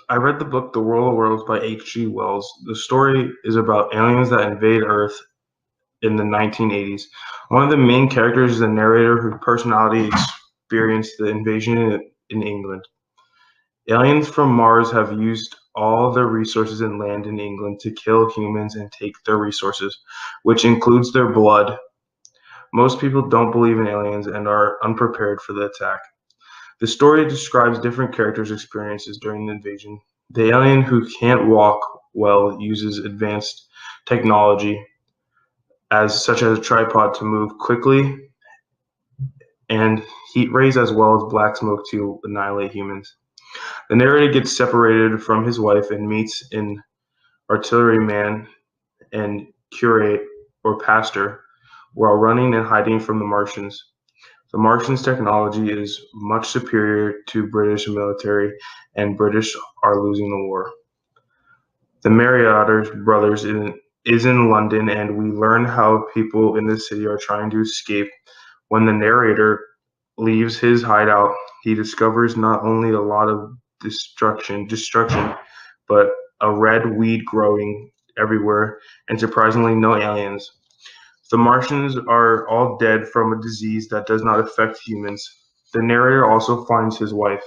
I read the book The World of Worlds by H.G. Wells. The story is about aliens that invade Earth in the 1980s. One of the main characters is a narrator whose personality experienced the invasion in England. Aliens from Mars have used all their resources and land in England to kill humans and take their resources, which includes their blood. Most people don't believe in aliens and are unprepared for the attack. The story describes different characters' experiences during the invasion. The alien who can't walk well uses advanced technology, such as a tripod, to move quickly, and heat rays as well as black smoke to annihilate humans. The narrator gets separated from his wife and meets an artilleryman and curate or pastor while running and hiding from the Martians. The Martians' technology is much superior to British military, and British are losing the war. The Marriott brothers is in London, and we learn how people in the city are trying to escape. When the narrator leaves his hideout, he discovers not only a lot of destruction, but a red weed growing everywhere, and surprisingly, no aliens. The Martians are all dead from a disease that does not affect humans. The narrator also finds his wife.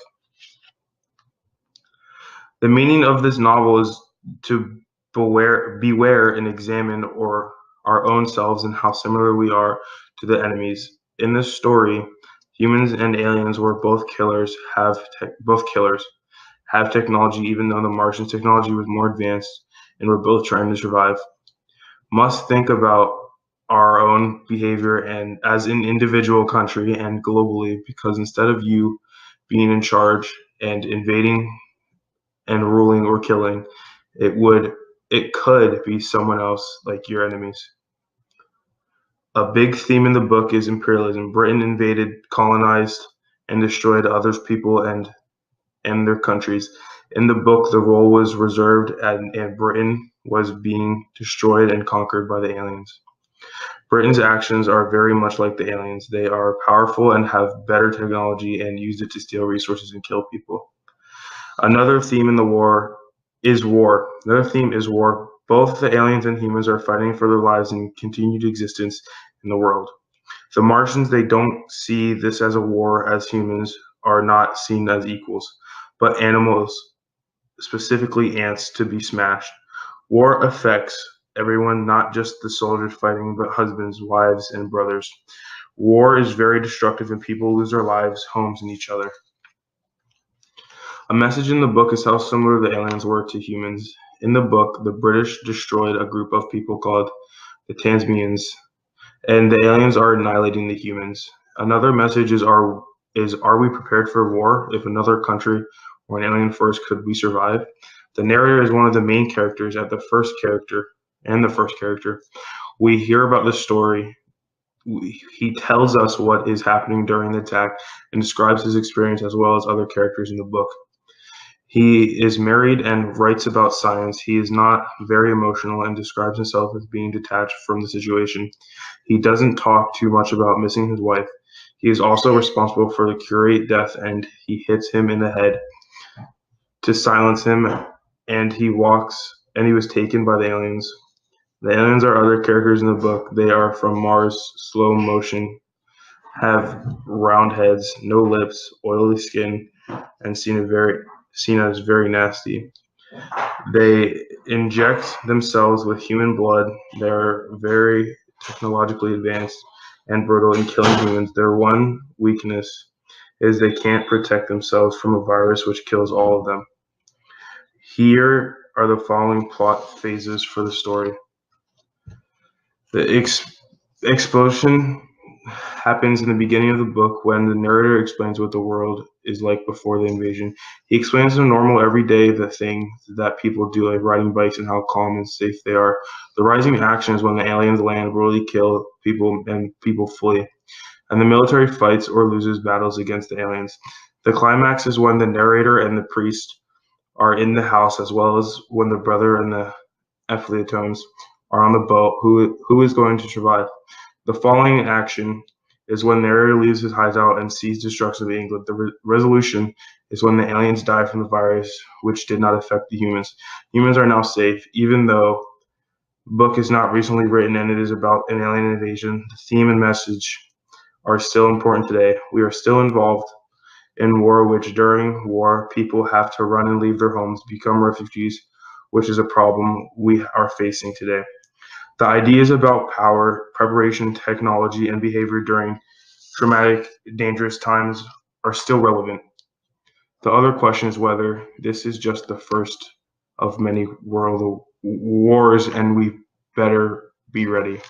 The meaning of this novel is to beware and examine our own selves and how similar we are to the enemies. In this story, humans and aliens were both killers, have technology even though the Martians' technology was more advanced, and we're both trying to survive. Must think about our own behavior and as an individual country and globally, because instead of you being in charge and invading and ruling or killing, it could be someone else like your enemies. A big theme in the book is imperialism. Britain invaded, colonized, and destroyed others people and their countries. In the book, the role was reserved, and Britain was being destroyed and conquered by the aliens. Britain's actions are very much like the aliens. They are powerful and have better technology and use it to steal resources and kill people. Another theme in the war is war. Another theme is war. Both the aliens and humans are fighting for their lives and continued existence in the world. The Martians, they don't see this as a war, as humans are not seen as equals, but animals, specifically ants, to be smashed. War affects everyone, not just the soldiers fighting, but husbands, wives, and brothers. War is very destructive and people lose their lives, homes, and each other. A message in the book is how similar the aliens were to humans. In the book, the British destroyed a group of people called the Tasmanians, and the aliens are annihilating the humans. Another message is are we prepared for war? If another country or an alien force, could we survive? The narrator is one of the main characters at the first character. We hear about the story. He tells us what is happening during the attack and describes his experience as well as other characters in the book. He is married and writes about science. He is not very emotional and describes himself as being detached from the situation. He doesn't talk too much about missing his wife. He is also responsible for the curate death, and he hits him in the head to silence him, and he was taken by the aliens. The aliens are other characters in the book. They are from Mars, slow motion, have round heads, no lips, oily skin, and seen as very nasty. They inject themselves with human blood. They're very technologically advanced and brutal in killing humans. Their one weakness is they can't protect themselves from a virus which kills all of them. Here are the following plot phases for the story. The explosion happens in the beginning of the book when the narrator explains what the world is like before the invasion. He explains the normal everyday things that people do, like riding bikes, and how calm and safe they are. The rising action is when the aliens land, brutally kill people, and people flee, and the military fights or loses battles against the aliens. The climax is when the narrator and the priest are in the house, as well as when the brother and the Ephialtones are on the boat. Who is going to survive? The following action is when Narrator leaves his hideout and sees destruction of England. The resolution is when the aliens die from the virus, which did not affect the humans. Humans are now safe, even though the book is not recently written and it is about an alien invasion. The theme and message are still important today. We are still involved in war, which during war people have to run and leave their homes, become refugees, which is a problem we are facing today. The ideas about power, preparation, technology, and behavior during traumatic, dangerous times are still relevant. The other question is whether this is just the first of many world wars and we better be ready.